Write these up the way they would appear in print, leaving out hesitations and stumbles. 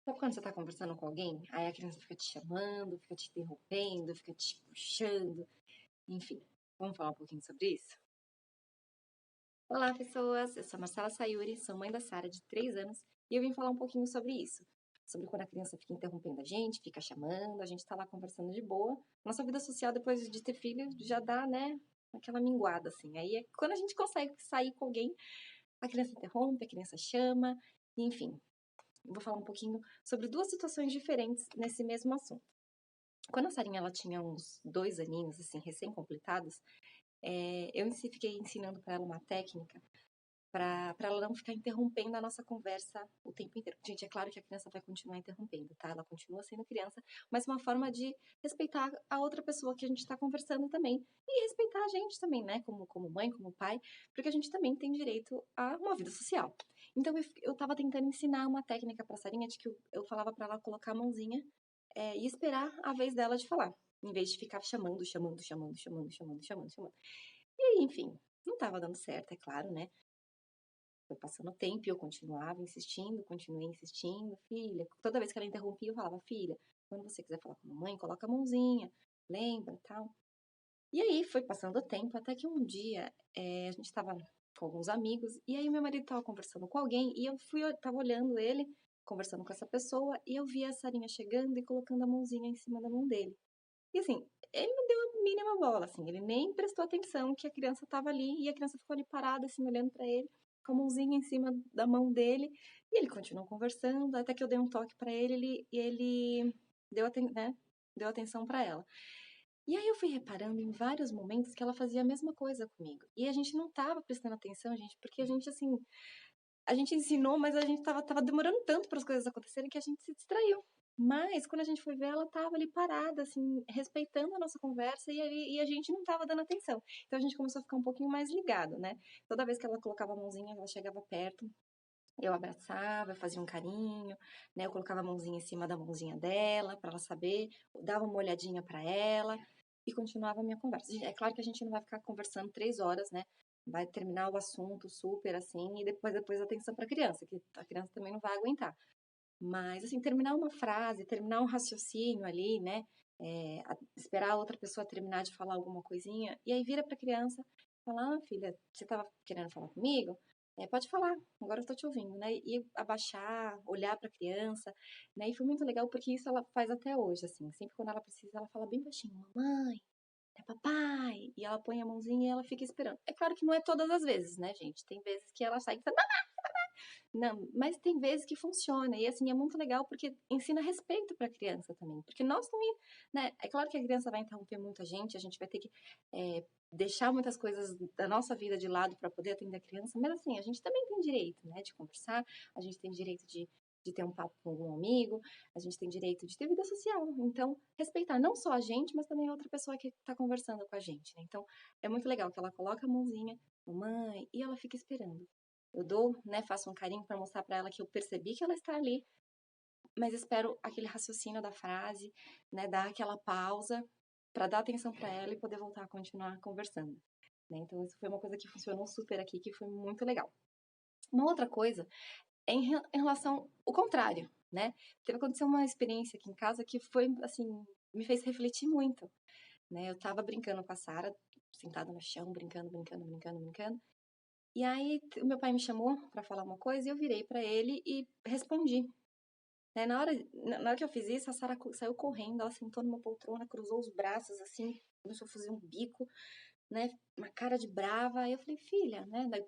Sabe quando você tá conversando com alguém, aí a criança fica te chamando, fica te interrompendo, fica te puxando, enfim. Vamos falar um pouquinho sobre isso? Olá, pessoas! Eu sou a Marcela Sayuri, sou mãe da Sara, de 3 anos, e eu vim falar um pouquinho sobre isso. Sobre quando a criança fica interrompendo a gente, fica chamando, a gente tá lá conversando de boa. Nossa vida social, depois de ter filho, já dá, né, aquela minguada, assim. Aí é quando a gente consegue sair com alguém, a criança interrompe, a criança chama, enfim. Eu vou falar um pouquinho sobre 2 situações diferentes nesse mesmo assunto. Quando a Sarinha ela tinha uns 2 aninhos, assim, recém-completados, eu fiquei ensinando para ela uma técnica para ela não ficar interrompendo a nossa conversa o tempo inteiro. Gente, é claro que a criança vai continuar interrompendo, tá? Ela continua sendo criança, mas uma forma de respeitar a outra pessoa que a gente está conversando também. E respeitar a gente também, né? Como mãe, como pai, porque a gente também tem direito a uma vida social. Então, eu tava tentando ensinar uma técnica pra Sarinha de que eu falava para ela colocar a mãozinha e esperar a vez dela de falar. Em vez de ficar chamando. E aí, enfim, não tava dando certo, é claro, né? Foi passando o tempo e eu continuava insistindo, continuei insistindo. Filha, toda vez que ela interrompia, eu falava, filha, quando você quiser falar com a mamãe, coloca a mãozinha, lembra, tal. E aí foi passando o tempo, até que um dia a gente tava com alguns amigos, e aí meu marido tava conversando com alguém, e tava olhando ele, conversando com essa pessoa, e eu vi a Sarinha chegando e colocando a mãozinha em cima da mão dele. E assim, ele não deu a mínima bola, assim, ele nem prestou atenção que a criança tava ali, e a criança ficou ali parada, assim, olhando pra ele, com a mãozinha em cima da mão dele, e ele continuou conversando, até que eu dei um toque pra ele, e ele deu atenção pra ela. E aí eu fui reparando em vários momentos que ela fazia a mesma coisa comigo. E a gente não tava prestando atenção, gente, porque a gente, assim, a gente ensinou, mas a gente tava demorando tanto para as coisas acontecerem que a gente se distraiu. Mas, quando a gente foi ver, ela tava ali parada, assim, respeitando a nossa conversa e a gente não tava dando atenção. Então, a gente começou a ficar um pouquinho mais ligado, né? Toda vez que ela colocava a mãozinha, ela chegava perto, eu abraçava, eu fazia um carinho, né? Eu colocava a mãozinha em cima da mãozinha dela, para ela saber, dava uma olhadinha para ela e continuava a minha conversa. É claro que a gente não vai ficar conversando 3 horas, né? Vai terminar o assunto super assim e depois atenção para a criança, que a criança também não vai aguentar. Mas, assim, terminar uma frase, terminar um raciocínio ali, né? Esperar a outra pessoa terminar de falar alguma coisinha, e aí vira pra criança e fala, filha, você tava querendo falar comigo? Pode falar, agora eu tô te ouvindo, né? E abaixar, olhar pra criança, né? E foi muito legal porque isso ela faz até hoje, assim. Sempre quando ela precisa, ela fala bem baixinho, mamãe, é papai. E ela põe a mãozinha e ela fica esperando. É claro que não é todas as vezes, né, gente? Tem vezes que ela sai e fala, não, mas tem vezes que funciona, e assim, é muito legal porque ensina respeito para a criança também, porque nós também, né, é claro que a criança vai interromper muita gente, a gente vai ter que deixar muitas coisas da nossa vida de lado para poder atender a criança, mas assim, a gente também tem direito, né, de conversar, a gente tem direito de ter um papo com algum amigo, a gente tem direito de ter vida social, então, respeitar não só a gente, mas também a outra pessoa que está conversando com a gente, né, então, é muito legal que ela coloca a mãozinha, mamãe, e ela fica esperando. Eu dou, né, faço um carinho para mostrar para ela que eu percebi que ela está ali, mas espero aquele raciocínio da frase, né, dar aquela pausa para dar atenção para ela e poder voltar a continuar conversando, né? Então isso foi uma coisa que funcionou super aqui, que foi muito legal. Uma outra coisa é em relação ao contrário, né? Aconteceu uma experiência aqui em casa que foi assim, me fez refletir muito, né? Eu tava brincando com a Sara, sentada no chão, brincando. E aí, o meu pai me chamou pra falar uma coisa e eu virei pra ele e respondi. Né? Na hora que eu fiz isso, a Sara saiu correndo, ela sentou numa poltrona, cruzou os braços assim, começou a fazer um bico, né? Uma cara de brava. Aí eu falei, filha, né? Daí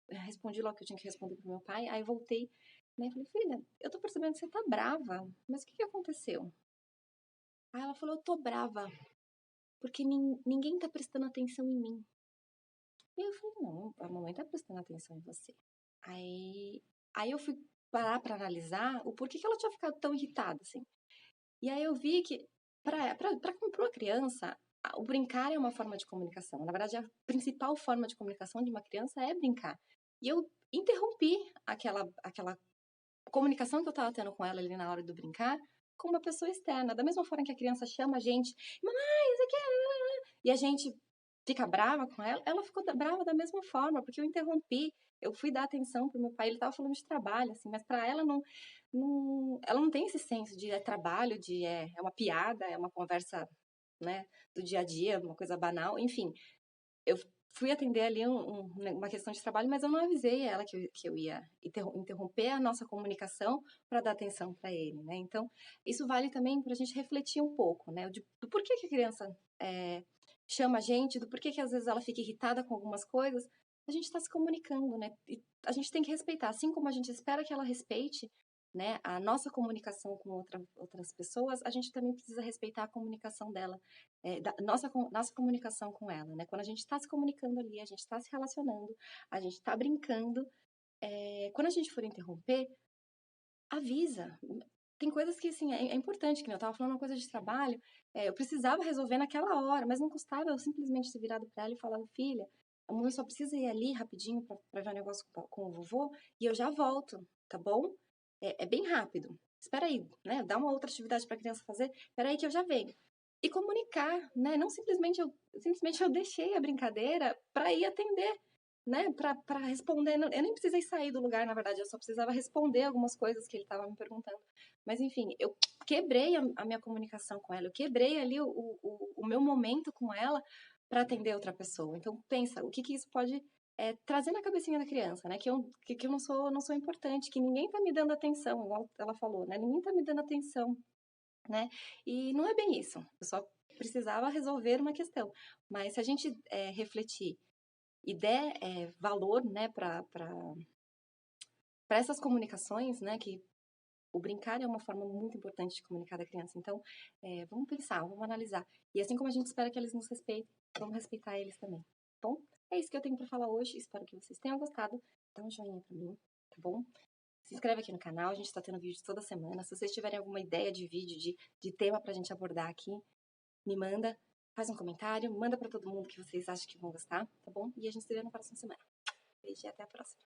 eu respondi logo que eu tinha que responder pro meu pai. Aí voltei, né? Falei, filha, eu tô percebendo que você tá brava, mas o que aconteceu? Aí ela falou, eu tô brava, porque ninguém tá prestando atenção em mim. E eu falei, não, a mamãe tá prestando atenção em você. Aí, aí eu fui parar pra analisar o porquê que ela tinha ficado tão irritada, assim. E aí eu vi que, pra uma criança, o brincar é uma forma de comunicação. Na verdade, a principal forma de comunicação de uma criança é brincar. E eu interrompi aquela comunicação que eu tava tendo com ela ali na hora do brincar com uma pessoa externa. Da mesma forma que a criança chama a gente, mamãe, isso aqui é... E a gente fica brava com ela, ela ficou brava da mesma forma, porque eu interrompi, eu fui dar atenção pro meu pai, ele estava falando de trabalho, assim, mas para ela ela não tem esse senso de trabalho, de é uma piada, é uma conversa, né, do dia a dia, uma coisa banal, enfim. Eu fui atender ali uma questão de trabalho, mas eu não avisei ela que eu ia interromper a nossa comunicação para dar atenção para ele, né? Então, isso vale também para a gente refletir um pouco, né? Do porquê que a criança chama a gente, do porquê que às vezes ela fica irritada com algumas coisas. A gente está se comunicando, né? E a gente tem que respeitar, assim como a gente espera que ela respeite, né, a nossa comunicação com outras pessoas, a gente também precisa respeitar a comunicação dela, nossa comunicação com ela, né? Quando a gente está se comunicando ali, a gente está se relacionando, a gente está brincando, quando a gente for interromper, avisa. Tem coisas que, assim, é importante, que nem eu tava falando uma coisa de trabalho, eu precisava resolver naquela hora, mas não custava eu simplesmente ter virado pra ela e falado, filha, a mãe só precisa ir ali rapidinho pra ver um negócio com o vovô e eu já volto, tá bom? É bem rápido. Espera aí, né? Dá uma outra atividade pra criança fazer, espera aí que eu já venho. E comunicar, né? Não simplesmente eu deixei a brincadeira pra ir atender, né, pra responder. Eu nem precisei sair do lugar, na verdade, eu só precisava responder algumas coisas que ele estava me perguntando. Mas, enfim, eu quebrei a minha comunicação com ela, eu quebrei ali o meu momento com ela para atender outra pessoa. Então, pensa, o que isso pode trazer na cabecinha da criança, né? Que eu não sou importante, que ninguém tá me dando atenção, igual ela falou, né? Ninguém tá me dando atenção, né? E não é bem isso, eu só precisava resolver uma questão. Mas se a gente refletir e der valor, né, para essas comunicações, né, que o brincar é uma forma muito importante de comunicar da criança. Então, vamos pensar, vamos analisar. E assim como a gente espera que eles nos respeitem, vamos respeitar eles também. Tá bom? É isso que eu tenho para falar hoje. Espero que vocês tenham gostado. Dá um joinha para mim, tá bom? Se inscreve aqui no canal, a gente está tendo vídeo toda semana. Se vocês tiverem alguma ideia de vídeo, de tema pra gente abordar aqui, me manda, faz um comentário, manda para todo mundo que vocês acham que vão gostar, tá bom? E a gente se vê na próxima semana. Beijo e até a próxima.